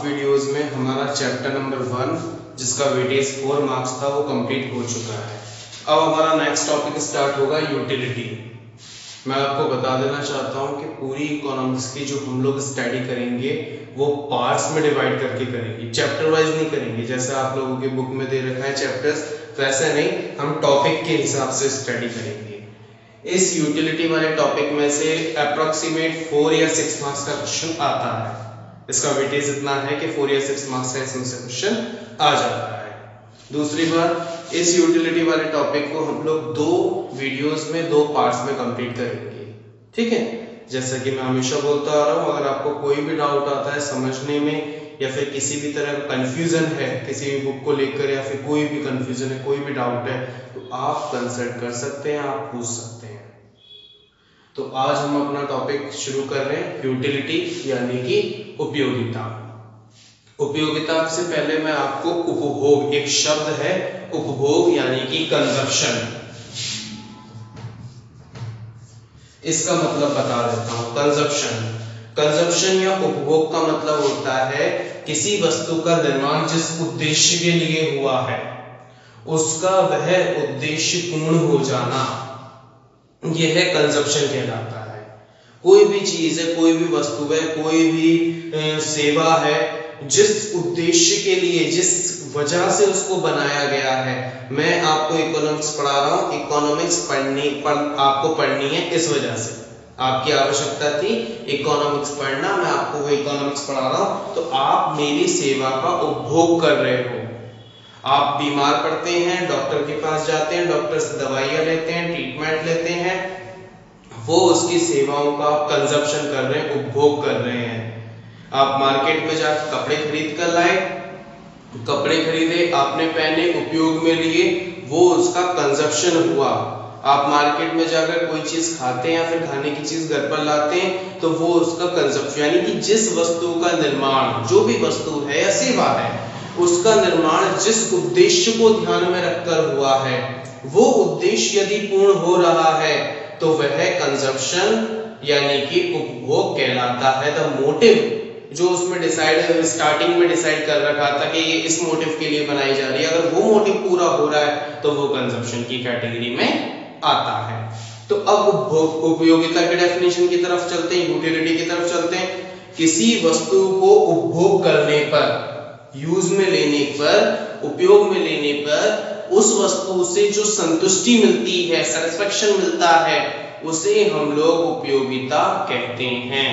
Past videos में हमारा chapter number 1 जिसका वेटेज 4 मार्क्स था वो कंप्लीट हो चुका है। अब हमारा नेक्स्ट टॉपिक स्टार्ट होगा यूटिलिटी। मैं आपको बता देना चाहता हूँ कि पूरी इकोनॉमिक्स की जो हम लोग स्टडी करेंगे वो पार्ट्स में डिवाइड करके करेंगे, चैप्टर वाइज नहीं करेंगे। जैसे आप लोगों के बुक में दे रखा है चैप्टर्स, वैसे नहीं, हम टॉपिक के हिसाब से स्टडी करेंगे। इस यूटिलिटी वाले टॉपिक में से अप्रोक्सीमेट 4 या 6 मार्क्स का क्वेश्चन आता है। इसका वेटेज इतना है कि 4 या 6 मार्क्स का इसमें से क्वेश्चन आ जाता है। दूसरी बात, इस यूटिलिटी वाले टॉपिक को हम लोग 2 वीडियोस में 2 पार्ट्स में कंप्लीट करेंगे, ठीक है। जैसा कि मैं हमेशा बोलता आ रहा हूँ, अगर आपको कोई भी डाउट आता है समझने में या फिर किसी भी तरह का कंफ्यूजन है किसी भी बुक को लेकर या फिर कोई भी कंफ्यूजन है, कोई भी डाउट है, तो आप कंसल्ट कर सकते हैं, आप पूछ सकते हैं। तो आज हम अपना टॉपिक शुरू कर रहे हैं, यूटिलिटी यानी कि उपयोगिता। उपयोगिता से पहले मैं आपको उपभोग, एक शब्द है उपभोग यानी कि कंजप्शन, इसका मतलब बता देता हूं। कंजप्शन या उपभोग का मतलब होता है किसी वस्तु का निर्माण जिस उद्देश्य के लिए हुआ है उसका वह उद्देश्य पूर्ण हो जाना, यह कंजप्शन कहलाता है। कोई भी चीज है, कोई भी वस्तु है, कोई भी सेवा है, जिस उद्देश्य के लिए, जिस वजह से उसको बनाया गया है। मैं आपको इकोनॉमिक्स पढ़ा रहा हूँ, इकोनॉमिक्स आपको पढ़नी है इस वजह से, आपकी आवश्यकता थी इकोनॉमिक्स पढ़ना, मैं आपको वो इकोनॉमिक्स पढ़ा रहा हूँ। तो आप मेरी सेवा का उपभोग कर रहे हो। आप बीमार पड़ते हैं, डॉक्टर के पास जाते हैं, डॉक्टर से दवाइयां लेते हैं, ट्रीटमेंट लेते हैं, वो उसकी सेवाओं का कंजप्शन कर रहे हैं, उपभोग कर रहे हैं। आप मार्केट में जाकर कपड़े खरीद कर लाए, कपड़े खरीदे, आपने पहने, उपयोग में लिए, वो उसका कंजप्शन हुआ। आप मार्केट में जाकर कोई चीज खाते हैं या फिर खाने की चीज घर पर लाते हैं, तो वो उसका कंजप्शन, यानी कि जिस वस्तु का निर्माण, जो भी वस्तु है या सेवा है, उसका निर्माण जिस उद्देश्य को ध्यान में रखकर हुआ है, वो उद्देश्य यदि पूर्ण हो रहा है तो वह कंजप्शन यानी कि उपभोग कहलाता है। द मोटिव जो उसमें डिसाइड, स्टार्टिंग में डिसाइड कर रखा था कि ये इस मोटिव के लिए बनाई जा रही है, अगर वो मोटिव पूरा हो रहा है तो वो कंजप्शन की कैटेगरी में आता है। तो अब उपयोगिता के डेफिनेशन की तरफ चलते हैं, यूटिलिटी की तरफ चलते हैं। किसी वस्तु को उपभोग करने पर, यूज में लेने पर, उपयोग में लेने पर उस वस्तु से जो संतुष्टि मिलती है, सेटिस्फेक्शन मिलता है, उसे हम लोग उपयोगिता कहते हैं।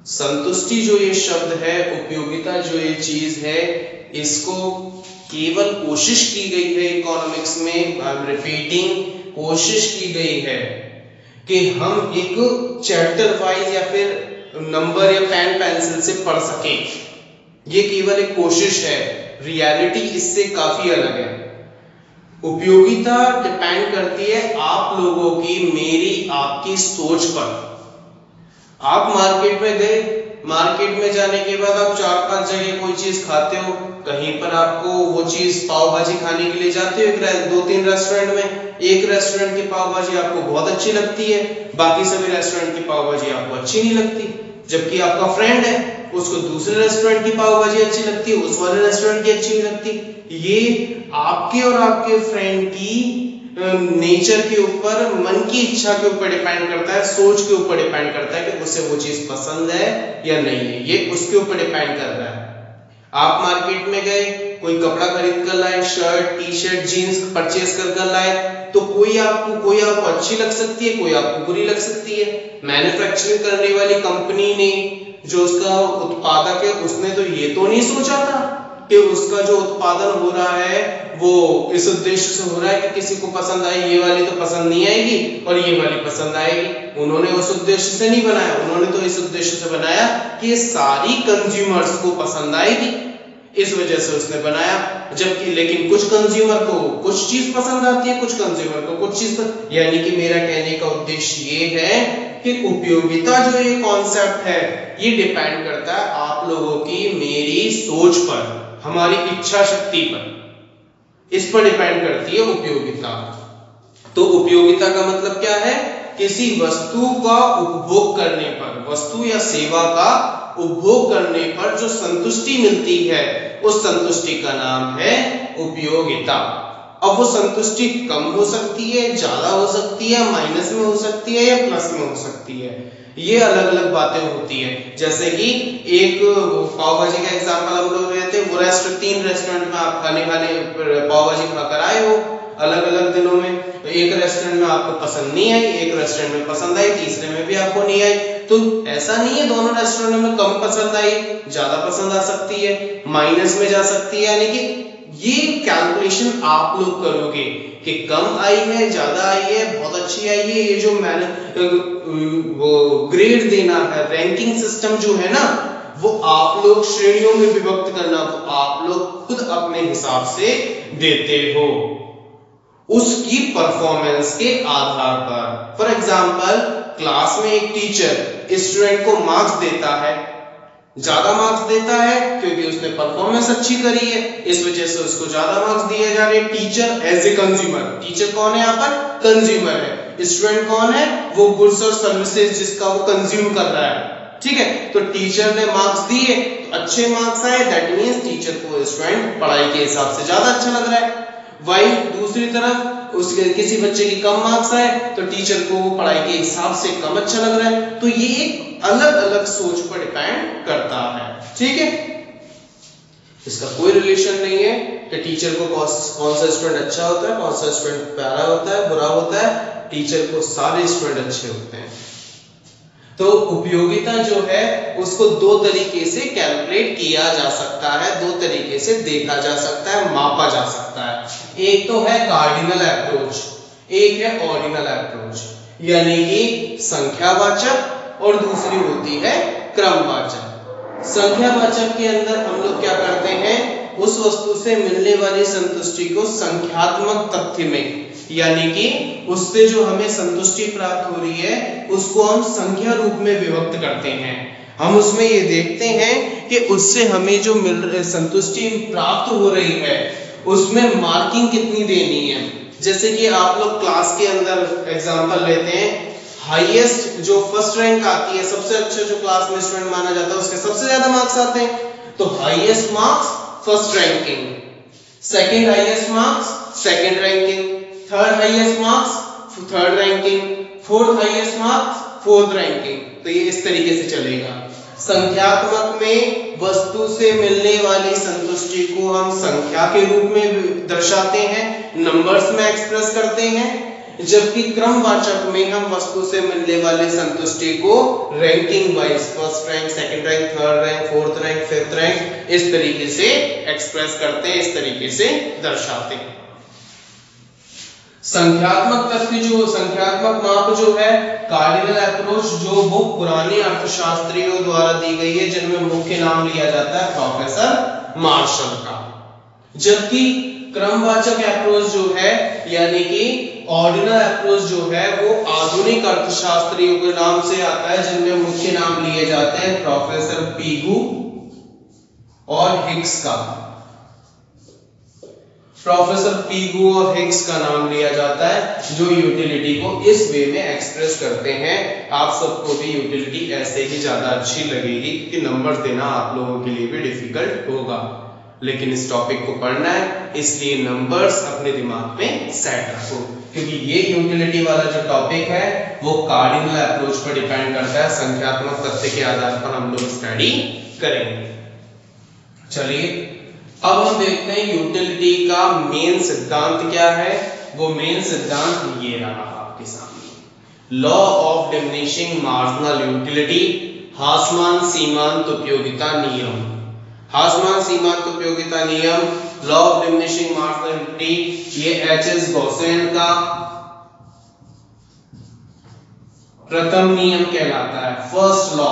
संतुष्टि जो ये शब्द है, उपयोगिता जो ये चीज है, इसको केवल कोशिश की गई है इकोनॉमिक्स में, आई एम रिपीटिंग, कोशिश की गई है कि हम एक चैप्टर वाइज या फिर नंबर या पेन पेंसिल से पढ़ सके। ये केवल एक कोशिश है, रियलिटी इससे काफी अलग है। उपयोगिता डिपेंड करती है आप लोगों की, मेरी, आपकी सोच पर। आप मार्केट में गए, मार्केट में जाने के बाद आप 4-5 जगह कोई चीज खाते हो, कहीं पर आपको वो चीज पाव भाजी खाने के लिए जाते हो 2-3 रेस्टोरेंट में, एक रेस्टोरेंट की पाव भाजी आपको बहुत अच्छी लगती है, बाकी सभी रेस्टोरेंट की पाव भाजी आपको अच्छी नहीं लगती। जबकि आपका फ्रेंड है, उसको दूसरे रेस्टोरेंट की पाव भाजी अच्छी लगती है, उस वाले रेस्टोरेंट की अच्छी नहीं लगती। ये आपके और आपके फ्रेंड की नेचर के ऊपर, मन की इच्छा के ऊपर डिपेंड करता है, सोच के ऊपर डिपेंड करता है कि उसे वो चीज पसंद है या नहीं है, ये उसके ऊपर डिपेंड कर रहा है। आप मार्केट में गए, कोई कपड़ा खरीद कर लाए, shirt, t-shirt, jeans purchase कर लाए, तो कोई आपको अच्छी लग सकती है, कोई आपको बुरी लग सकती है। मैन्युफैक्चरिंग करने वाली कंपनी ने, जो उसका उत्पादक है, उसने तो ये तो नहीं सोचा था कि उसका जो उत्पादन हो रहा है वो इस उद्देश्य से हो रहा है कि किसी को पसंद आए, ये वाली तो पसंद नहीं आएगी और ये वाली पसंद आएगी। उन्होंने उस उद्देश्य से नहीं बनाया, उन्होंने तो इस उद्देश्य से बनाया कि ये सारी कंज्यूमर्स को पसंद आएगी, इस वजह से उसने बनाया। जबकि लेकिन कुछ कंज्यूमर को कुछ चीज पसंद आती है, कुछ कंज्यूमर को कुछ चीज, यानी कि मेरा कहने का उद्देश्य ये है कि उपयोगिता जो ये कॉन्सेप्ट है, ये डिपेंड करता है आप लोगों की, मेरी सोच पर, हमारी इच्छा शक्ति पर, इस पर डिपेंड करती है उपयोगिता। तो उपयोगिता का मतलब क्या है? किसी वस्तु का उपभोग करने पर, वस्तु या सेवा का उपभोग करने पर जो संतुष्टि मिलती है उस संतुष्टि का नाम है उपयोगिता। अब वो संतुष्टि कम हो सकती है, ज्यादा हो सकती है, माइनस में हो सकती है या प्लस में हो सकती है, ये अलग अलग बातें होती है। जैसे कि एक पाव भाजी का एग्जांपल हम लोग लेते हैं, वो तीन रेस्टोरेंट में आप खाने पाव भाजी खाकर आए हो अलग अलग दिनों में, एक रेस्टोरेंट में आपको पसंद नहीं आई, एक रेस्टोरेंट में पसंद आई, तीसरे में भी आपको नहीं आई। तो ऐसा नहीं है दोनों रेस्टोरेंट में कम पसंद आई, ज्यादा पसंद आ सकती है, माइनस में जा सकती है। यानी कि ये कैलकुलेशन आप लोग करोगे कि कम आई है, ज्यादा आई है, बहुत अच्छी आई है। ये जो मैंने वो ग्रेड देना है, रैंकिंग सिस्टम जो है ना, वो आप लोग श्रेणियों में विभक्त करना, वो आप लोग खुद अपने हिसाब से देते हो उसकी परफॉर्मेंस के आधार पर। फॉर एग्जाम्पल, क्लास में एक टीचर स्टूडेंट को मार्क्स देता है, ज्यादा मार्क्स देता है क्योंकि उसने परफॉर्मेंस अच्छी करी है, इस वजह से उसको ज्यादा मार्क्स दिए जा रहे हैं। Teacher as a consumer, teacher कौन है यहाँ पर? कंज्यूमर है। स्टूडेंट कौन है? वो गुड्स और सर्विसेज जिसका वो कंज्यूम कर रहा है। ठीक है, तो टीचर ने मार्क्स दिए तो अच्छे मार्क्स आए, दैट मींस टीचर को स्टूडेंट पढ़ाई के हिसाब से ज्यादा अच्छा लग रहा है। वही दूसरी तरफ उसके किसी बच्चे की कम मार्क्स आए तो टीचर को पढ़ाई के हिसाब से कम अच्छा लग रहा है। तो ये एक अलग अलग सोच पर डिपेंड करता है। ठीक है, इसका कोई रिलेशन नहीं है कि टीचर को कौन सा स्टूडेंट अच्छा होता है, कौन सा स्टूडेंट प्यारा होता है, बुरा होता है। टीचर को सारे स्टूडेंट अच्छे होते हैं। तो उपयोगिता जो है उसको दो तरीके से कैलकुलेट किया जा सकता है, दो तरीके से देखा जा सकता है, मापा जा सकता है। एक तो है कार्डिनल अप्रोच, एक है ऑर्डिनल अप्रोच, यानी कि संख्यावाचक, और दूसरी होती है क्रमवाचक। संख्यावाचक के अंदर हम लोग क्या करते हैं, उस वस्तु से मिलने वाली संतुष्टि को संख्यात्मक तथ्य में, यानी कि उससे जो हमें संतुष्टि प्राप्त हो रही है उसको हम संख्या रूप में विभक्त करते हैं। हम उसमें ये देखते हैं कि उससे हमें जो संतुष्टि प्राप्त हो रही है उसमें मार्किंग कितनी देनी है। जैसे कि आप लोग क्लास के अंदर एग्जांपल लेते हैं, हाईएस्ट जो फर्स्ट रैंक आती है, सबसे अच्छा जो क्लास में स्टूडेंट माना जाता है, उसके सबसे ज्यादा मार्क्स आते हैं। तो highest marks first ranking, second highest marks second ranking, third highest marks third ranking, fourth highest marks fourth ranking. तो ये इस तरीके से चलेगा। संख्यात्मक में वस्तु से मिलने वाली संतुष्टि को हम संख्या के रूप में दर्शाते हैं, नंबर्स में एक्सप्रेस करते हैं, जबकि क्रमवाचक में हम वस्तु से मिलने वाले संतुष्टि को ranking wise, first rank, second rank, third rank, fourth rank, fifth rank, इस तरीके से एक्सप्रेस करते हैं, इस तरीके से दर्शाते हैं। संख्यात्मक तथ्य जो संख्यात्मक माप जो है, कार्डिनल अप्रोच, जो वो पुराने अर्थशास्त्रियों द्वारा दी गई है, जिनमें मुख्य नाम लिया जाता है प्रोफेसर मार्शल का। जबकि क्रमवाचक अप्रोच जो है, यानी कि ऑर्डिनल अप्रोच जो है, वो आधुनिक अर्थशास्त्रियों के नाम से आता है, जिनमें मुख्य नाम लिए जाते हैं प्रोफेसर पीगू और हिग्स का। प्रोफेसर पीगू और हिग्स का नाम लिया जाता है, जो यूटिलिटी को इस वे में एक्सप्रेस करते हैं। आप सबको भी यूटिलिटी ऐसे ही ज्यादा अच्छी लगेगी कि नंबर देना आप लोगों के लिए भी डिफिकल्ट होगा, लेकिन इस टॉपिक को पढ़ना है, इसलिए नंबर्स अपने दिमाग में सेट रखो, क्योंकि ये यूटिलिटी वाला जो टॉपिक है वो कार्डिनल अप्रोच पर डिपेंड करता है। संख्यात्मक तथ्य के आधार पर हम लोग स्टडी करेंगे। चलिए अब हम देखते हैं यूटिलिटी का मेन सिद्धांत क्या है। वो मेन सिद्धांत ये रहा आपके सामने, law of diminishing marginal utility, हासमान सीमांत उपयोगिता नियम। हासमान सीमांत उपयोगिता नियम, law of diminishing marginal utility, ये एच.एस. गॉसेन का प्रथम नियम कहलाता है, फर्स्ट लॉ।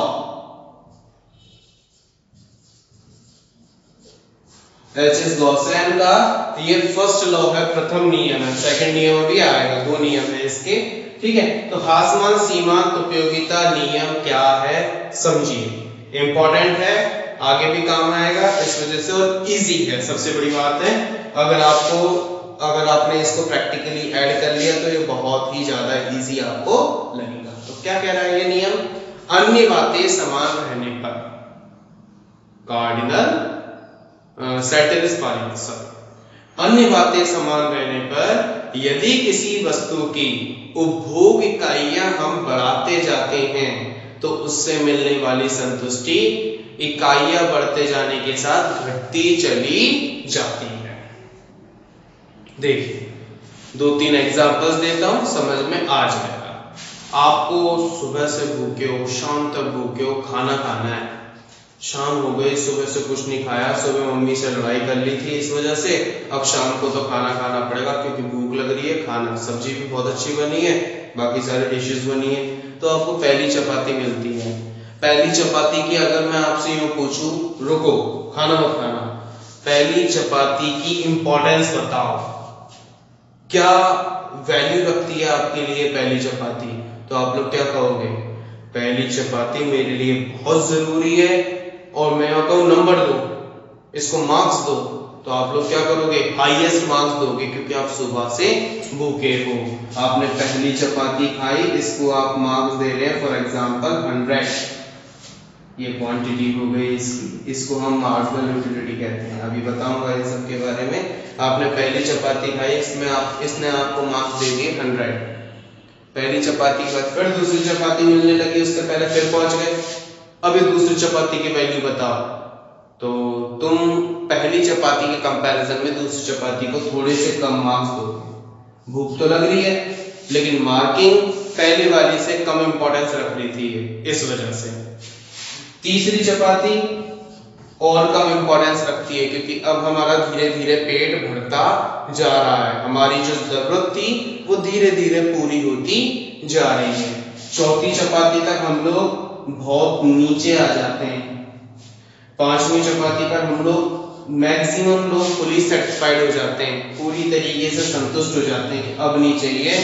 एच.एस. गॉसेन का ये फर्स्ट लॉ है, प्रथम नियम है, सेकंड नियम भी आएगा, दो नियम है इसके। ठीक है, तो हासमान सीमांत उपयोगिता नियम क्या है समझिए, इंपॉर्टेंट है, आगे भी काम आएगा इस वजह से, और इजी है। सबसे बड़ी बात है, अगर आपने इसको प्रैक्टिकली ऐड कर लिया तो ये बहुत ही ज्यादा इजी आपको लगेगा। तो क्या कह रहा है ये नियम, अन्य बातें समान रहने पर कार्डिनल सेटेरिस पार्टिकल्स। अन्य बातें समान रहने पर यदि किसी वस्तु की उपभोग इकाइयां हम बढ़ाते जाते हैं तो उससे मिलने वाली संतुष्टि इकाइयां बढ़ते जाने के साथ घटती चली जाती है। देखिए 2-3 एग्जांपल्स देता हूं, समझ में आ जाएगा। आपको सुबह से भूखे हो, शाम तक भूखे हो, खाना खाना है, शाम हो गई, सुबह से कुछ नहीं खाया, सुबह मम्मी से लड़ाई कर ली थी इस वजह से, अब शाम को तो खाना खाना पड़ेगा क्योंकि भूख लग रही है, खाना सब्जी भी बहुत अच्छी बनी है, बाकी सारे डिशेस बनी है, तो आपको पहली चपाती मिलती है। पहली चपाती की अगर मैं आपसे यूं पूछूं, रुको खाना मत खाना, पहली चपाती की इंपॉर्टेंस बताओ, क्या वैल्यू रखती है आपके लिए पहली चपाती, तो आप लोग क्या कहोगे? पहली चपाती मेरे लिए बहुत जरूरी है, और मैं कहूं नंबर दो, इसको मार्क्स दो, तो आप लोग क्या करोगे? हाईएस्ट मार्क्स दोगे, क्योंकि आप सुबह से भूखे हो, आपने पहली चपाती खाई, इसको आप मार्क्स दे रहे हैं फॉर एग्जांपल 100, ये क्वांटिटी हो गई इसकी, इसको हम मार्जिनल यूटिलिटी कहते हैं, अभी बताऊंगा इन सब के बारे में। आपने पहली चपाती खाई, इसने आपको मार्क्स दे दिए 100, पहली चपाती के बाद फिर दूसरी चपाती मिलने लगी, उससे पहले फिर पहुंच गए, अभी दूसरी चपाती की वैल्यू बताओ, तो तुम पहली चपाती के कंपैरिजन में दूसरी चपाती को थोड़े से कम मार्क्स दोगे। भूख तो लग रही है, लेकिन मार्किंग पहले वाली से कम इंपॉर्टेंस रख रही थी इस वजह से। तीसरी चपाती और कम इंपॉर्टेंस रखती है, क्योंकि अब हमारा धीरे धीरे पेट भरता जा रहा है, हमारी जो जरूरत थी वो धीरे धीरे पूरी होती जा रही है। चौथी चपाती तक हम लोग बहुत नीचे आ जाते हैं, पांचवी चपाती पर हम लोग मैक्सिमम लोग फुली सेटिस्फाइड हो जाते हैं, पूरी तरीके से संतुष्ट हो जाते हैं कि अब नहीं चाहिए,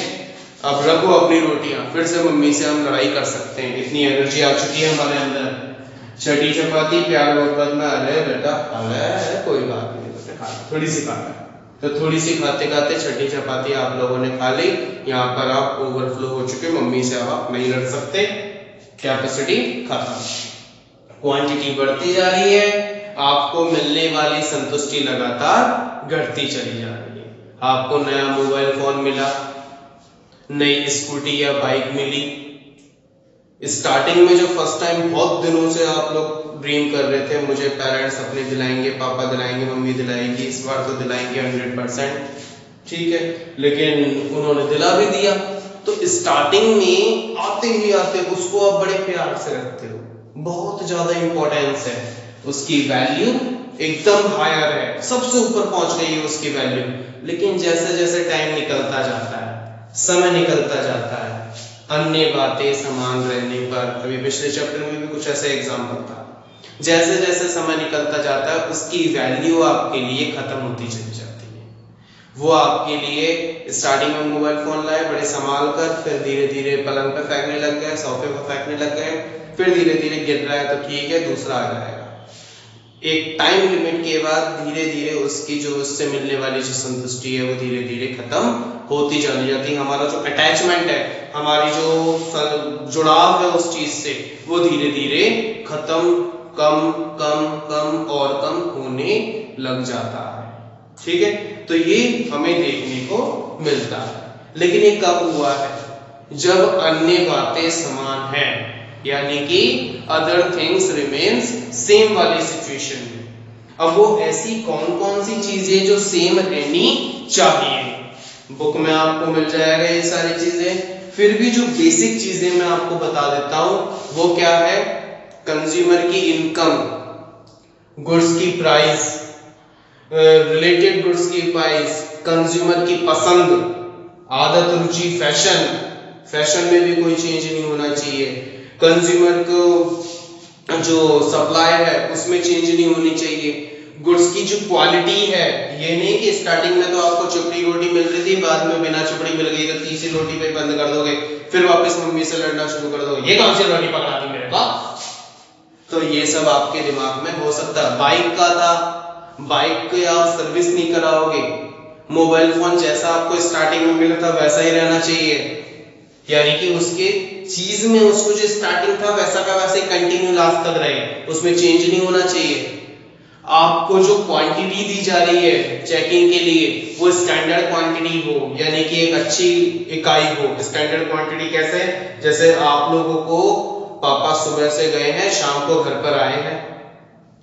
अब रखो अपनी रोटियां, फिर से मम्मी से हम लड़ाई कर सकते हैं, इतनी एनर्जी आ चुकी है हमारे अंदर। छठी चपाती प्यार मोहब्बत में, अरे बेटा अरे कोई बात नहीं बेटा, थोड़ी सी खा, तो थोड़ी सी खाते खाते छठी चपाती आप लोगों ने खा ली, यहाँ पर आप ओवरफ्लो हो चुके, मम्मी से अब आप नहीं लड़ सकते, कैपेसिटी खत्म, क्वांटिटी बढ़ती जा रही है, आपको मिलने वाली संतुष्टि लगातार घटती चली जा रही है। आपको नया मोबाइल फोन मिला, नई स्कूटी या बाइक मिली, स्टार्टिंग में जो फर्स्ट टाइम बहुत दिनों से आप लोग ड्रीम कर रहे थे, मुझे पेरेंट्स अपने दिलाएंगे, पापा दिलाएंगे, मम्मी दिलाएंगी, इस बार तो दिलाएंगे 100%, ठीक है, लेकिन उन्होंने दिला भी दिया, तो स्टार्टिंग में आते ही आते उसको आप बड़े प्यार से रखते हो, बहुत ज्यादा इंपॉर्टेंस है, उसकी वैल्यू एकदम हायर है, सबसे ऊपर पहुंच गई है उसकी वैल्यू, लेकिन जैसे जैसे टाइम निकलता जाता है, समय निकलता जाता है, अन्य बातें समान रहने पर, अभी पिछले चैप्टर में भी कुछ ऐसे एग्जाम्पल था, जैसे जैसे समय निकलता जाता है उसकी वैल्यू आपके लिए खत्म होती चली जाती है। वो आपके लिए स्टार्टिंग में मोबाइल फोन लाए बड़े संभाल कर, फिर धीरे धीरे पलंग पे फेंकने लग गए, सोफे पे फेंकने लग गए, फिर धीरे धीरे गिर रहा है तो ठीक है दूसरा आ जाएगा, एक टाइम लिमिट के बाद धीरे धीरे उसकी जो उससे मिलने वाली जो संतुष्टि है वो धीरे धीरे खत्म होती चली जाती है, हमारा जो अटैचमेंट है, हमारी जो जुड़ाव है उस चीज से, वो धीरे धीरे खत्म, कम कम कम और कम होने लग जाता है, ठीक है, तो ये हमें देखने को मिलता है। लेकिन ये कब हुआ है? जब अन्य बातें समान है, यानी कि अदर थिंग्स रिमेन्स सेम वाली सिचुएशन में। अब वो ऐसी कौन कौन सी चीजें जो सेम रहनी चाहिए, बुक में आपको मिल जाएगा ये सारी चीजें, फिर भी जो बेसिक चीजें मैं आपको बता देता हूं वो क्या है? कंज्यूमर की इनकम, गुड्स की प्राइस, रिलेटेड गुड्स की प्राइस, कंज्यूमर की पसंद, आदत, रुचि, फैशन, फैशन में भी कोई चेंज नहीं होना चाहिए, कंज्यूमर को जो सप्लाई है उसमें चेंज नहीं होनी चाहिए, गुड्स की जो क्वालिटी है, ये नहीं कि स्टार्टिंग में तो आपको चुपड़ी रोटी मिल रही थी, बाद में बिना चुपड़ी मिल गई तो तीसरी रोटी पे बंद कर दोगे, फिर वापस मम्मी से लड़ना शुरू कर दोगे, ये कौन सी रोटी पकड़ा दी मेरे पास, तो ये सब आपके दिमाग में हो सकता है। बाइक का था, बाइक की आप सर्विस नहीं कराओगे, मोबाइल फोन जैसा आपको स्टार्टिंग में मिला था वैसा ही रहना चाहिए, यानी कि उसके चीज में उसको जो स्टार्टिंग था वैसा का वैसे कंटिन्यू लास्ट तक रहे, उसमें चेंज नहीं होना चाहिए। आपको जो क्वांटिटी दी जा रही है चेकिंग के लिए वो स्टैंडर्ड क्वांटिटी हो, यानी कि एक अच्छी इकाई हो। स्टैंडर्ड क्वांटिटी कैसे? जैसे आप लोगों को पापा सुबह से गए हैं, शाम को घर पर आए हैं,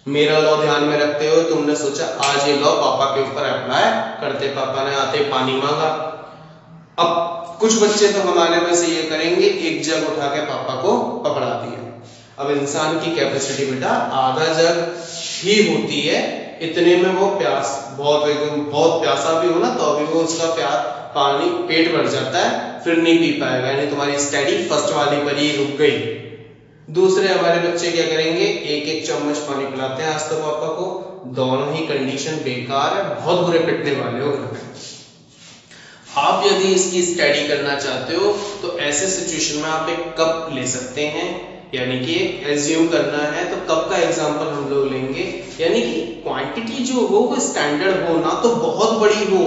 मेरा लॉ ध्यान में रखते हुए तुमने सोचा आज ये लॉ पापा के ऊपर अप्लाई करते। पापा ने आते पानी मांगा। अब कुछ बच्चे तो हमारे में से ये करेंगे, एक जग उठा के पापा को पकड़ा दिया। अब इंसान की कैपेसिटी बेटा आधा जग ही होती है, इतने में वो प्यास बहुत प्यासा भी हो ना तो अभी वो उसका पानी पेट भर जाता है, फिर नहीं पी पाएगा, यानी तुम्हारी स्टडी फर्स्ट वाली पर ही रुक गई। दूसरे हमारे बच्चे क्या करेंगे, एक एक चम्मच पानी पिलाते हैं आज तो पापा को, दोनों ही कंडीशन बेकार है, बहुत बुरे पिटने वाले हो घर में। आप यदि इसकी स्टडी करना चाहते हो तो ऐसे सिचुएशन में आप एक कप ले सकते हैं, यानी कि एज्यूम करना है तो कप का एग्जांपल हम लोग लेंगे, यानी कि क्वांटिटी जो हो वो स्टैंडर्ड हो, ना तो बहुत बड़ी हो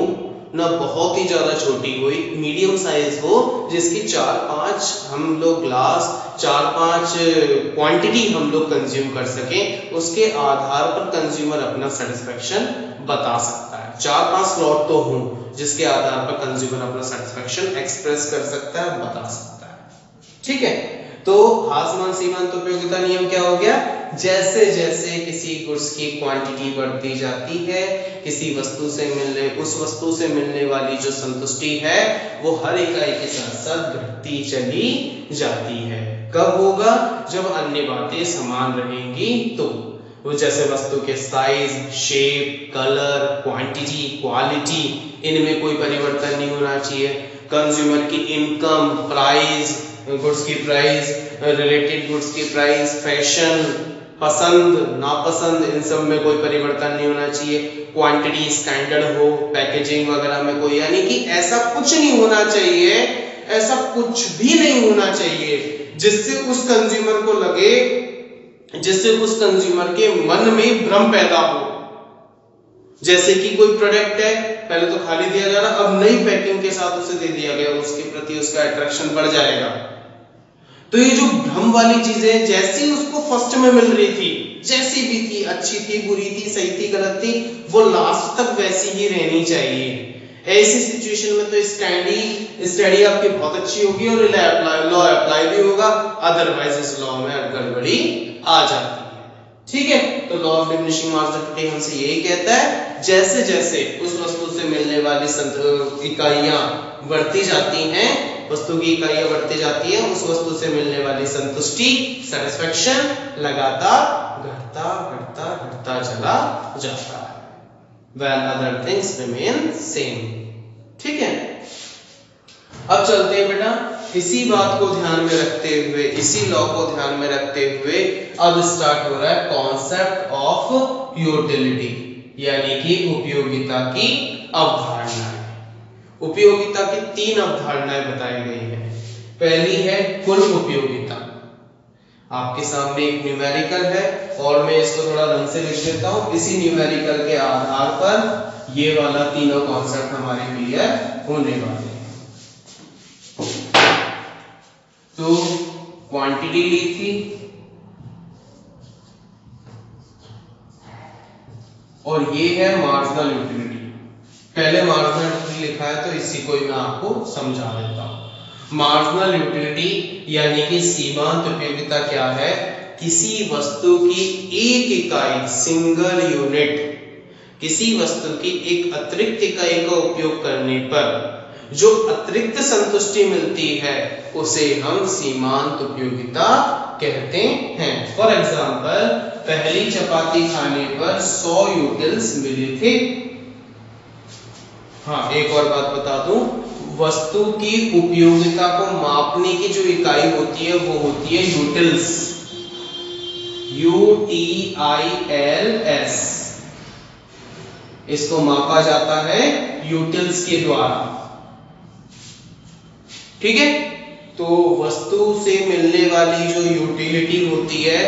ना बहुत ही ज्यादा छोटी हो, एक मीडियम साइज हो जिसकी 4-5 हम लोग ग्लास 4-5 क्वांटिटी हम लोग कंज्यूम कर सकें, उसके आधार पर कंज्यूमर अपना सेटिस्फेक्शन बता सकता है। 4-5 स्लॉट तो हों जिसके आधार पर कंज्यूमर अपना सेटिस्फेक्शन एक्सप्रेस कर सकता है, बता सकता है। ठीक है, तो हासमान सीमांत उपयोगिता नियम क्या हो गया? जैसे जैसे किसी गुड्स की क्वांटिटी बढ़ती जाती है, किसी वस्तु से उस वस्तु से मिलने वाली जो संतुष्टि है वो हर इकाई के साथ साथ घटती चली जाती है। कब होगा? जब अन्य बातें समान रहेंगी तो। वो जैसे वस्तु के size, shape, colour, quantity, quality, इनमें कोई परिवर्तन नहीं होना चाहिए। कंज्यूमर की इनकम, प्राइस, गुड्स की प्राइस, रिलेटेड गुड्स की प्राइस, फैशन, पसंद नापसंद, इन सब में कोई परिवर्तन नहीं होना चाहिए। क्वांटिटी स्टैंडर्ड हो, पैकेजिंग वगैरह में कोई, यानी कि ऐसा कुछ नहीं होना चाहिए, ऐसा कुछ भी नहीं होना चाहिए जिससे उस कंज्यूमर को लगे, जिससे उस कंज्यूमर के मन में भ्रम पैदा हो। जैसे कि कोई प्रोडक्ट है, पहले तो खाली दिया जा रहा, अब नई पैकिंग के साथ उसे दे दिया गया, उसके प्रति उसका अट्रैक्शन बढ़ जाएगा। तो ये जो भ्रम वाली चीजें जैसी उसको फर्स्ट में मिल रही थी, जैसी भी थी, अच्छी थी, बुरी थी, सही थी, गलत थी, वो लास्ट तक वैसी ही रहनी चाहिए। ऐसी सिचुएशन में तो स्टडी आपकी बहुत अच्छी होगी और लॉ अप्लाई भी होगा, अदरवाइज इस लॉ में गड़बड़ी आ जाती है। ठीक है, तो लॉ ऑफ डिमिनिशिंग मार्जिन हमसे यही कहता है, जैसे जैसे उस वस्तु से मिलने वाली इकाइयां बढ़ती जाती हैं, वस्तु की इकाइयां बढ़ती जाती है, उस वस्तु से मिलने वाली संतुष्टि, सेटिस्फेक्शन लगातार घटता चला जाता है, while other things remain same। ठीक है, अब चलते हैं बेटा, इसी बात को ध्यान में रखते हुए, इसी लॉ को ध्यान में रखते हुए अब स्टार्ट हो रहा है कॉन्सेप्ट ऑफ यूटिलिटी, यानी कि उपयोगिता की अवधारणाएं। उपयोगिता की 3 अवधारणाएं बताई गई हैं। पहली है कुल उपयोगिता, आपके सामने एक न्यूमेरिकल है और मैं इसको थोड़ा ढंग से लिख देता हूं, इसी न्यूमेरिकल के आधार पर ये वाला तीनों कॉन्सेप्ट हमारे क्लियर होने वाले हैं। तो क्वांटिटी ली थी और ये है मार्जिनल यूटिलिटी। पहले मार्जिनल यूटिलिटी लिखा है तो इसी को मैं आपको समझा देता हूं। मार्जिनल यूटिलिटी यानी कि सीमांत उपयोगिता क्या है? किसी वस्तु की एक इकाई, सिंगल यूनिट, किसी वस्तु की एक अतिरिक्त इकाई का उपयोग करने पर जो अतिरिक्त संतुष्टि मिलती है उसे हम सीमांत उपयोगिता कहते हैं। फॉर एग्जाम्पल, पहली चपाती खाने पर 100 यूटिल्स मिले थे। हाँ, एक और बात बता दूं, वस्तु की उपयोगिता को मापने की जो इकाई होती है वो होती है यूटिल्स, UTILS। इसको मापा जाता है यूटिल्स के द्वारा। ठीक है, तो वस्तु से मिलने वाली जो यूटिलिटी होती है,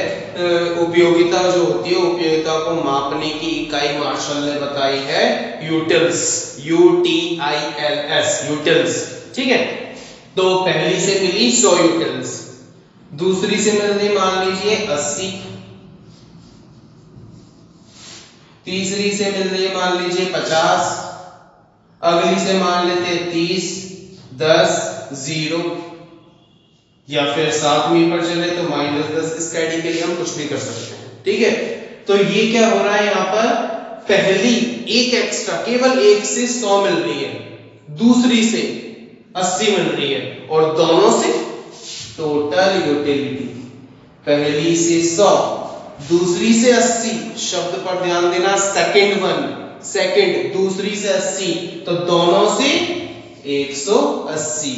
उपयोगिता जो होती है, उपयोगिता को मापने की इकाई मार्शल ने बताई है यूटिल्स, UTILS, यूटिल्स। ठीक है, तो पहली से मिली 100 यूटिल्स, दूसरी से मिलने मान लीजिए 80, तीसरी से मिलने मान लीजिए 50, अगली से मान लेते 30, 10, 0 या फिर 7वीं पर चले तो -10। इस कैडी के लिए हम कुछ भी कर सकते हैं, ठीक है। तो ये क्या हो रहा है यहाँ पर, पहली एक एक्स्ट्रा केवल एक से 100 मिल रही है, दूसरी से 80 मिल रही है और दोनों से टोटल यूटिलिटी, पहली से 100 दूसरी से 80, शब्द पर ध्यान देना, सेकंड वन सेकंड, दूसरी से 80 तो दोनों से 180,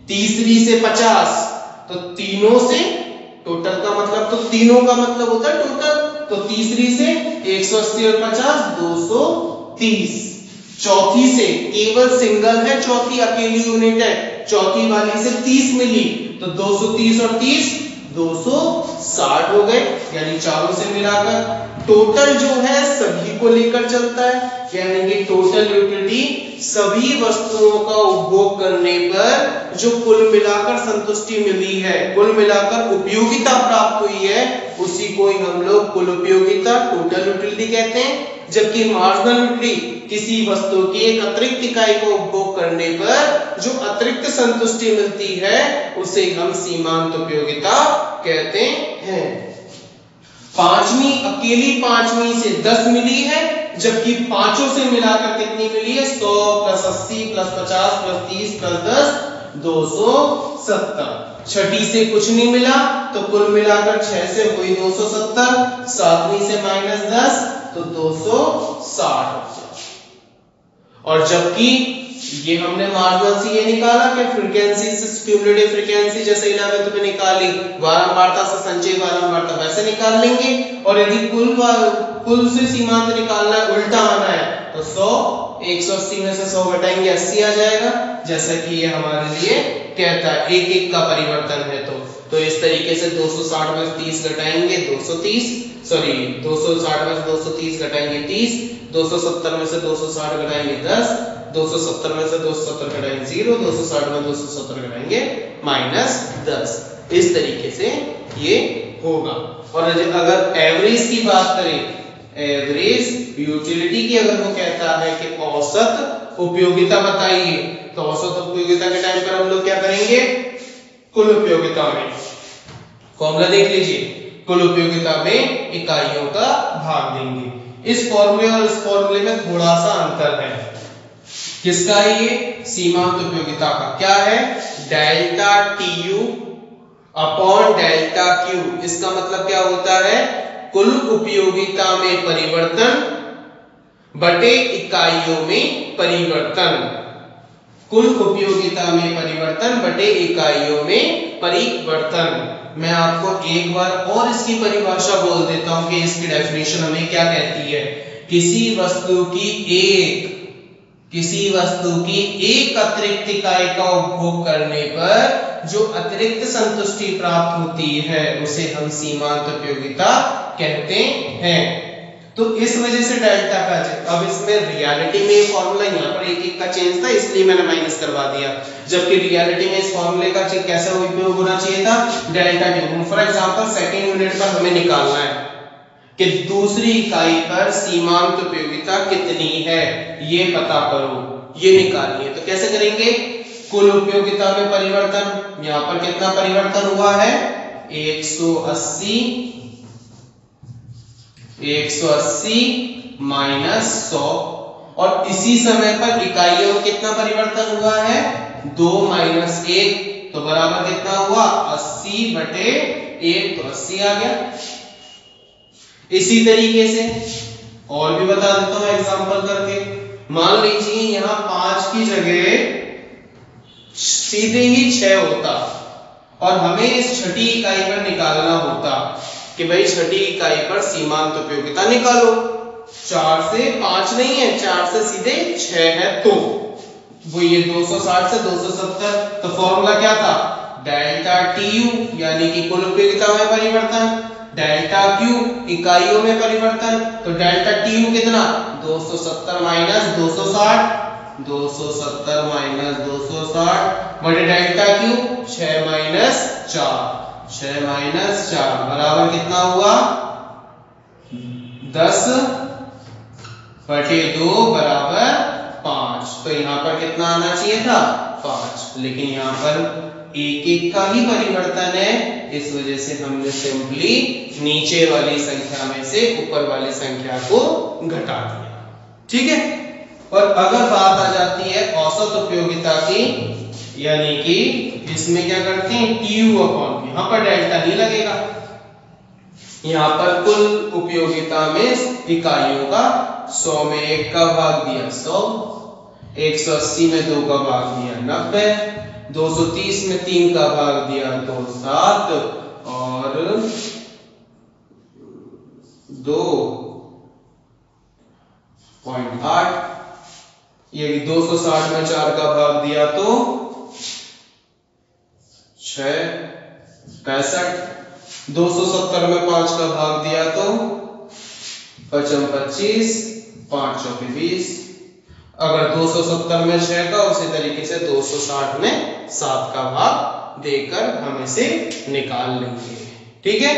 तीसरी से 50 तो तीनों से, टोटल का मतलब तो तीनों का मतलब होता है टोटल, तो तीसरी से 180 और 50 230, चौथी से केवल सिंगल है, चौथी अकेली यूनिट है, चौथी वाली से 30 मिली तो 230 और 30 260 हो गए, यानी चारों से मिलाकर टोटल जो है सभी को लेकर चलता है, यानी कि टोटल यूटिलिटी सभी वस्तुओं का उपभोग करने पर जो कुल मिलाकर संतुष्टि मिली है, कुल मिलाकर उपयोगिता प्राप्त हुई है, उसी को ही हम लोग कुल उपयोगिता टोटल यूटिलिटी कहते हैं। जबकि मार्जिनल यूटिलिटी किसी वस्तु की एक अतिरिक्त इकाई को उपभोग करने पर जो अतिरिक्त संतुष्टि मिलती है उसे हम सीमांत उपयोगिता कहते हैं। पांचवी अकेली पांचवी से 10 मिली है, जबकि पांचों से मिलाकर कितनी मिली है, 100 + 80 + 50 + 30 + 10 270। छठी से कुछ नहीं मिला तो कुल मिलाकर 6 से हुई 270, सातवीं से -10 तो 260। और जबकि ये हमने मार्जिनल से ये निकाला कि फ्रीक्वेंसी से क्यूमुलेटिव फ्रीक्वेंसी जैसे 11th में निकाली, बारंबारता से संचयी बारंबारता वैसे निकाल लेंगे। और यदि कुल से सीमांत निकालना है, उल्टा आना है तो 100 180 में से 100 घटाएंगे 80 आ जाएगा, जैसा कि ये हमारे लिए कहता है एक एक का परिवर्तन है। तो इस तरीके से 260 में से 30 घटाएंगे 230, सॉरी 260 में से 230 घटाएंगे 30, 270 में से 260 घटाएंगे 10, 270 में से 270 घटाएंगे 0, 260 में 270 घटाएंगे -10। इस तरीके से ये होगा। और अगर एवरेज की बात करें, एवरेज यूटिलिटी की अगर वो कहता है कि औसत उपयोगिता बताइए, तो औसत उपयोगिता के टाइम पर हम लोग क्या करेंगे, कुल उपयोगिता में फॉर्मूला देख लीजिए, कुल उपयोगिता में इकाइयों का भाग देंगे। इस फॉर्मूले और इस फॉर्मूले में थोड़ा सा अंतर है। किसका है ये, सीमांत उपयोगिता का। क्या है, delta TU upon delta Q। इसका मतलब क्या होता है, कुल उपयोगिता में परिवर्तन बटे इकाइयों में परिवर्तन, कुल उपयोगिता में परिवर्तन बटे इकाइयों में परिवर्तन। मैं आपको एक बार और इसकी परिभाषा बोल देता हूं कि इसकी डेफिनेशन हमें क्या कहती है। किसी वस्तु की एक अतिरिक्त इकाई का उपभोग करने पर जो अतिरिक्त संतुष्टि प्राप्त होती है उसे हम सीमांत उपयोगिता कहते हैं। तो इस वजह से डेल्टा का, अब इसमें रियलिटी में फॉर्मूला यहाँ पर एक एक का चेंज था इसलिए मैंने माइनस करवा दिया, जबकि रियलिटी में इस फॉर्मूले का कैसे उपयोग होना चाहिए था, delta Q। For example second unit पर हमें निकालना है कि दूसरी इकाई पर सीमांत उपयोगिता कितनी है, ये पता करो, ये निकालिए। तो कैसे करेंगे, कुल उपयोगिता में परिवर्तन, यहाँ पर कितना परिवर्तन हुआ है 180 माइनस 100, और इसी समय पर इकाइयों में कितना परिवर्तन हुआ है 2 माइनस 1, तो बराबर कितना हुआ 80 बटे 1, तो 80 आ गया। इसी तरीके से और भी बता देता हूं एग्जांपल करके। मान लीजिए यहां 5 की जगह सीधे ही 6 होता और हमें इस छठी इकाई पर निकालना होता कि भाई छठी इकाई पर सीमांत उपयोगिता निकालो। 4 से 5 नहीं है, 4 से सीधे 6 है, तो वो ये 260 से 270। तो फॉर्मूला क्या था, डेल्टा TU यानी कि कुल उपयोगिता में परिवर्तन, डेल्टा Q इकाइयों में परिवर्तन। तो डेल्टा TU कितना 270 माइनस 260, 270 माइनस 260 बटे डेल्टा क्यू 6 माइनस 4, 6 माइनस 4 बराबर कितना हुआ 10 बटे 2 बराबर 5। तो यहाँ पर कितना आना चाहिए था 5, लेकिन यहाँ पर एक एक का ही परिवर्तन है, इस वजह से हमने सिंपली नीचे वाली संख्या में से ऊपर वाली संख्या को घटा दिया। ठीक है। और अगर बात आ जाती है औसत उपयोगिता की, यानी कि इसमें क्या करते हैं TU अपॉन, यहाँ पर डेल्टा नहीं लगेगा, यहाँ पर कुल उपयोगिता में इकाइयों का 100 में 1 का भाग दिया 100, 180 में 2 का भाग दिया 90, 230 में 3 का भाग दिया तो 7 और 2.8, ये 260 में 4 का भाग दिया तो 6, 65, 270 में 5 का भाग दिया तो 25, 5 चौके 20, अगर 270 में 6 का, उसी तरीके से 260 में 7 का भाग देकर हम इसे निकाल लेंगे। ठीक है।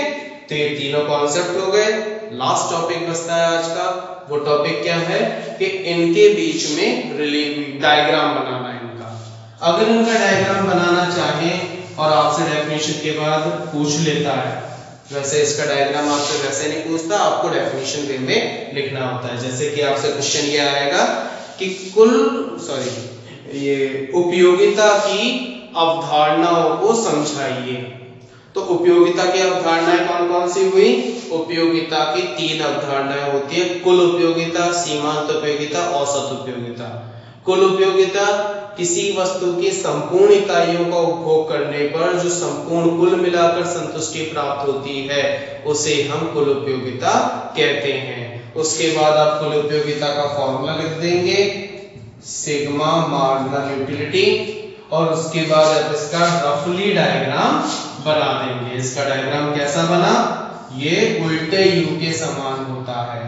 तो ये तीनों कॉन्सेप्ट हो गए। लास्ट टॉपिक बचता है आज का, वो टॉपिक क्या है कि इनके बीच में डायग्राम बनाना है इनका। अगर इनका डायग्राम बनाना चाहे और आपसे डेफिनेशन के बाद पूछ लेता है, वैसे इसका डायग्राम आपसे वैसे नहीं पूछता, आपको डेफिनेशन वे में लिखना होता है। जैसे कि आपसे क्वेश्चन ये आएगा कि ये उपयोगिता की अवधारणाओं को समझाइए। तो उपयोगिता की अवधारणाएं कौन कौन सी हुई? उपयोगिता की 3 अवधारणाएं होती है, कुल उपयोगिता, सीमांत उपयोगिता, औसत उपयोगिता। कुल उपयोगिता किसी वस्तु की संपूर्ण इकाइयों का उपभोग करने पर जो संपूर्ण कुल मिलाकर संतुष्टि प्राप्त होती है उसे हम कुल उपयोगिता कहते हैं। उसके बाद आप कुल उपयोगिता का फॉर्मूला लिख देंगे, सिग्मा मार्जिनल यूटिलिटी, और उसके बाद आप इसका रफली डायग्राम बना देंगे। इसका डायग्राम कैसा बना? ये उल्टे यू के समान होता है।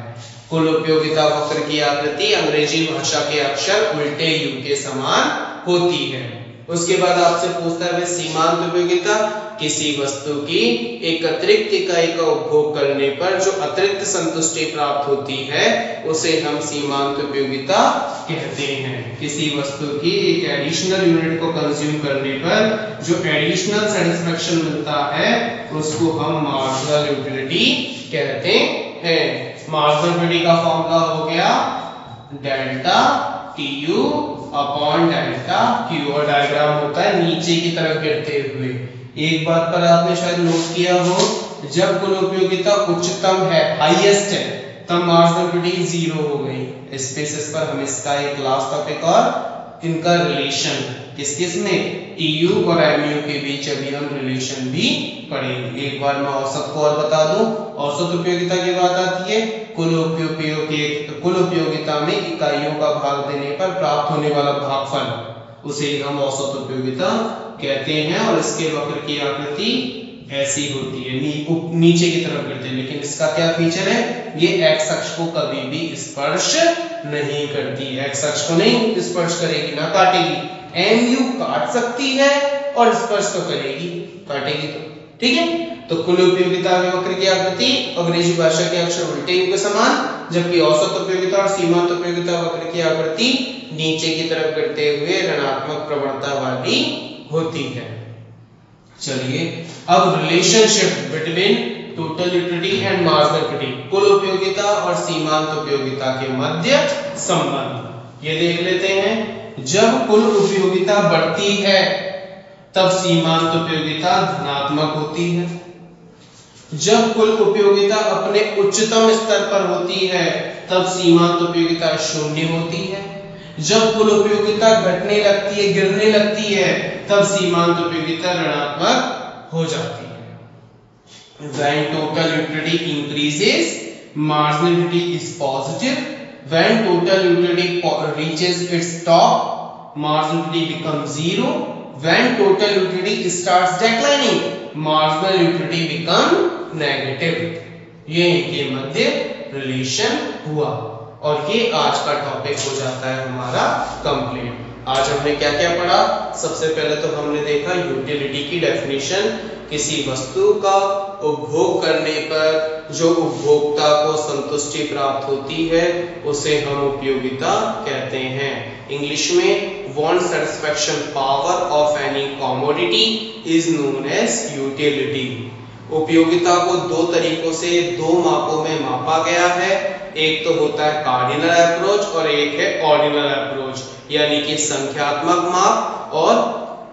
कुल उपयोगिता वक्र की आकृति अंग्रेजी भाषा के अक्षर उल्टे यू के समान होती है। उसके बाद आपसे पूछता है सीमांत उपयोगिता, किसी वस्तु की एक अतिरिक्त इकाई का उपभोग करने पर जो अतिरिक्त संतुष्टि प्राप्त होती है उसे हम सीमांत उपयोगिता कहते हैं। किसी वस्तु की एक एडिशनल यूनिट को कंज्यूम करने पर जो एडिशनल सेटिस्फेक्शन मिलता है उसको हम मार्जिनल यूटिलिटी कहते हैं। मार्जिनल यूटिलिटी का फॉर्मूला हो गया delta TU upon delta Q, और डायग्राम होता है नीचे की तरफ गिरते हुए। एक बात पर आपने शायद नोट किया हो, जब कुल उपयोगिता उच्चतम है, हाईएस्ट है, तब मार्जिनल यूटिलिटी 0 हो गई। इस बेसिस पर हम इसका एक लास्ट टॉपिक और इनका रिलेशन किस किस में TU और MU के बीच अभी हम रिलेशन भी पढ़ेंगे। एक बार मैं औसत को और बता दूं। औसत उपयोगिता की बात आती है कुल उपयोगिता में इकाइयों का भाग देने पर प्राप्त होने वाला भागफल, उसे हम औसत उपयोगिता कहते हैं। और इसके वक्र की आकृति ऐसी होती है, नीचे की तरफ गिरते हैं, लेकिन इसका क्या फीचर है, ये एक्स अक्ष को कभी भी स्पर्श नहीं करती। एक्स अक्ष को नहीं स्पर्श करेगी, ना काटेगी। MU काट सकती है और स्पर्श तो करेगी, काटेगी तो। ठीक है। तो कुल उपयोगिता वक्र की आकृति अंग्रेजी भाषा के अक्षर उल्टे यू के समान, जबकि औसत उपयोगिता और सीमांत उपयोगिता वक्र की आकृति नीचे की तरफ गिरते हुए ऋणात्मक प्रवणता वाली होती है। चलिए अब relationship between total utility and marginal utility, कुल उपयोगिता और सीमांत उपयोगिता के मध्य संबंध ये देख लेते हैं। जब कुल उपयोगिता बढ़ती है तब सीमांत उपयोगिता धनात्मक होती है। जब कुल उपयोगिता अपने उच्चतम स्तर पर होती है तब सीमांत उपयोगिता शून्य होती है। जब कुल उपयोगिता घटने लगती है, गिरने लगती है, तब सीमांत उपयोगिता ऋणात्मक हो जाती है। When total utility increases, marginal utility is positive. When total utility reaches its top, marginal utility becomes zero. When total utility starts declining, marginal utility become negative. ये इनके मध्य रिलेशन हुआ। और ये आज का टॉपिक हो जाता है हमारा कंप्लीट। आज हमने क्या क्या पढ़ा? सबसे पहले तो हमने देखा यूटिलिटी की डेफिनेशन, किसी वस्तु का उपभोग करने पर जो उपभोक्ता को संतुष्टि प्राप्त होती है उसे हम उपयोगिता कहते हैं। इंग्लिश में want satisfaction power of any commodity is known as utility. उपयोगिता को दो तरीकों से दो मापों में मापा गया है। एक तो होता है कार्डिनल अप्रोच और एक है ऑर्डिनल अप्रोच, यानी कि संख्यात्मक माप और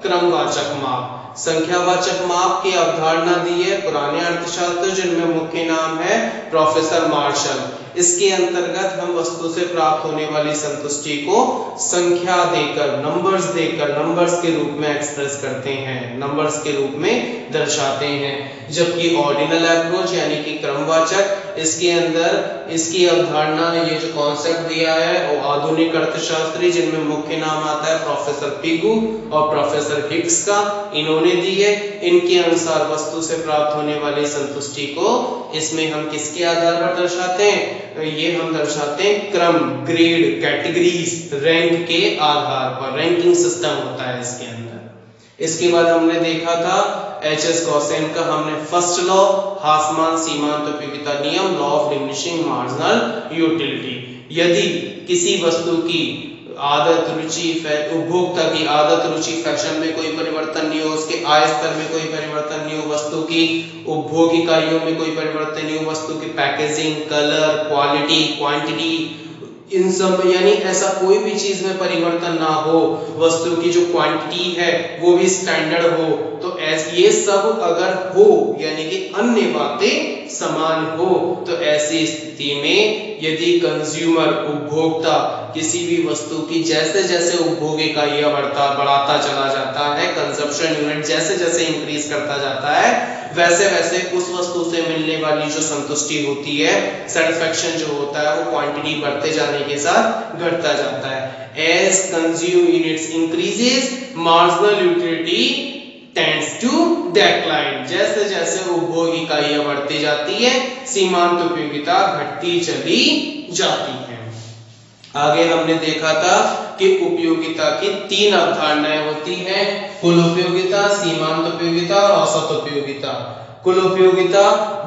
क्रमवाचक माप। संख्यावाचक माप की अवधारणा दी है पुराने अर्थशास्त्र, जिनमें मुख्य नाम है प्रोफेसर मार्शल। इसके अंतर्गत हम वस्तु से प्राप्त होने वाली संतुष्टि को संख्या देकर, नंबर्स के रूप में एक्सप्रेस करते हैं, नंबर्स के रूप में दर्शाते हैं। जबकि ऑर्डिनल अप्रोच यानी कि क्रमवाचक, इसके अंदर इसकी अवधारणा, ये जो कॉन्सेप्ट दिया है वो आधुनिक अर्थशास्त्री, जिनमें मुख्य नाम आता है प्रोफेसर पिगू और प्रोफेसर हिग्स का, इन्होंने दी है। इनके अनुसार वस्तु से प्राप्त होने वाली संतुष्टि को इसमें हम किसके आधार पर दर्शाते हैं? ये हम दर्शाते हैं क्रम, ग्रेड, कैटेगरीज, रैंक के आधार पर। रैंकिंग सिस्टम होता है इसके अंदर। इसके बाद हमने देखा था एच.एस. गॉसेन का हमने फर्स्ट लॉ, हाफमान सीमांत उपयोगिता नियम, law of diminishing marginal utility. यदि किसी वस्तु की आदत, रुचि, उपभोक्ता की आदत, रुचि, फैशन में कोई परिवर्तन नहीं हो, उसके आय स्तर में कोई परिवर्तन नहीं हो, वस्तु की उपभोग इकाइयों में कोई परिवर्तन नहीं हो, वस्तु की पैकेजिंग, कलर, क्वालिटी, क्वांटिटी, इन सब में, यानी ऐसा कोई भी चीज में परिवर्तन ना हो, वस्तु की जो क्वांटिटी है वो भी स्टैंडर्ड हो, तो ये सब अगर हो, यानी कि अन्य बातें समान हो, तो ऐसी स्थिति में यदि कंज्यूमर, उपभोक्ता, किसी भी वस्तु की जैसे जैसे उपभोग इकाइयां बढ़ाता चला जाता है, कंजप्शन यूनिट जैसे जैसे इंक्रीज करता जाता है, वैसे वैसे उस वस्तु से मिलने वाली जो संतुष्टि होती है, सेटिस्फैक्शन जो होता है, वो क्वांटिटी बढ़ते जाने के साथ घटता जाता है। As consume units increases, marginal utility tends to decline. जैसे जैसे उपभोग इकाइयां बढ़ती जाती है, सीमांत उपयोगिता घटती चली जाती है। आगे हमने देखा था कि उपयोगिता की तीन अवधारणाएं होती हैं, कुल उपयोगिता, सीमांत उपयोगिता और औसत उपयोगिता। कुल उपयोगिता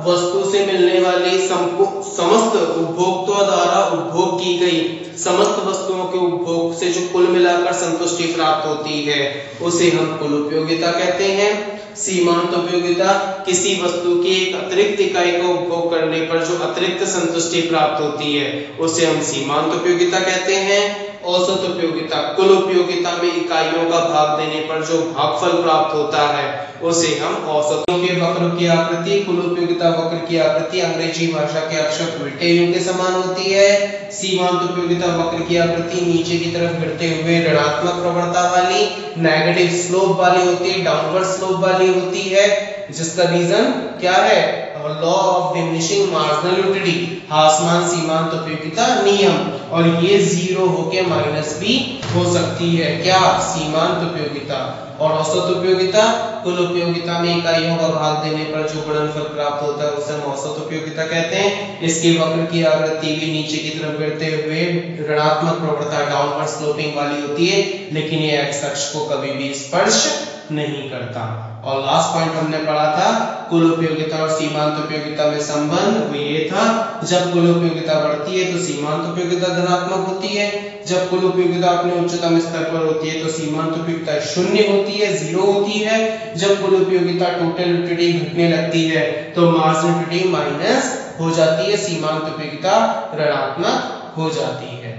वस्तु से मिलने वाली समस्त उपभोक्ताओं द्वारा उपभोग की गई समस्त वस्तुओं के उपभोग से जो कुल मिलाकर संतुष्टि प्राप्त होती है, उसे हम कुल उपयोगिता कहते हैं। सीमांत उपयोगिता किसी वस्तु की एक अतिरिक्त इकाई का उपभोग करने पर जो अतिरिक्त संतुष्टि प्राप्त होती है, उसे हम सीमांत उपयोगिता कहते हैं। औसत उपयोगिता कुल उपयोगिता में इकाइयों का भाग देने पर जो भागफल प्राप्त होता है, उसे हम औसतों के वक्र की आकृति, कुल उपयोगिता वक्र की आकृति अंग्रेजी भाषा के अक्षर उल्टे यू के समान होती है। सीमांत उपयोगिता वक्र की आकृति नीचे की तरफ गिरते हुए ऋणात्मक प्रवणता वाली, नेगेटिव स्लोप वाली होती है, डाउनवर्ड स्लोप वाली होती है, जिसका रीजन क्या है? Law of diminishing marginal utility, हाफमान सीमांत उपयोगिता नियम। और ये जीरो होके माइनस भी हो सकती है, क्या? सीमांत उपयोगिता। और औसत उपयोगिता कुल उपयोगिता में इकाइयों का भाग देने पर जो गुणनफल प्राप्त होता है, उसे हम औसत उपयोगिता कहते हैं। इसके वक्र की आकृति भी नीचे की तरफ गिरते हुए ऋणात्मक प्रवणता, डाउनवर्ड स्लोपिंग वाली होती है, लेकिन ये एक्स अक्ष को कभी भी स्पर्श नहीं करता। और लास्ट पॉइंट हमने पढ़ा था कुल उपयोगिता और सीमांत उपयोगिता में संबंध, वो ये था जब कुल उपयोगिता बढ़ती है तो सीमांत उपयोगिता धनात्मक होती है, जब कुल उपयोगिता अपने उच्चतम स्तर पर होती है तो सीमांत उपयोगिता शून्य होती है, जीरो होती है। जब कुल उपयोगिता टोटल यूटिलिटी घटने लगती है तो मार्जिनल यूटिलिटी माइनस हो जाती है, सीमांत उपयोगिता ऋणात्मक हो जाती है।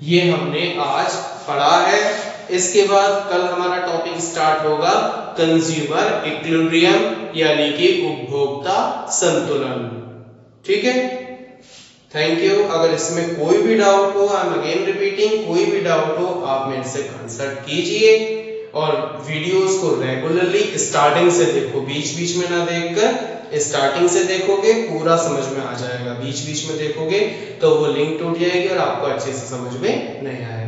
ये हमने आज पढ़ा है। इसके बाद कल हमारा टॉपिक स्टार्ट होगा कंज्यूमर इक्विलिब्रियम, यानी कि उपभोक्ता संतुलन। ठीक है, थैंक यू। अगर इसमें कोई भी डाउट हो, आई एम अगेन रिपीटिंग, कोई भी डाउट हो आप मेरे से कंसल्ट कीजिए। और वीडियोस को रेगुलरली स्टार्टिंग से देखो, बीच बीच में ना देखकर स्टार्टिंग से देखोगे पूरा समझ में आ जाएगा, बीच बीच में देखोगे तो वो लिंक टूट जाएगी और आपको अच्छे से समझ में नहीं आएगा।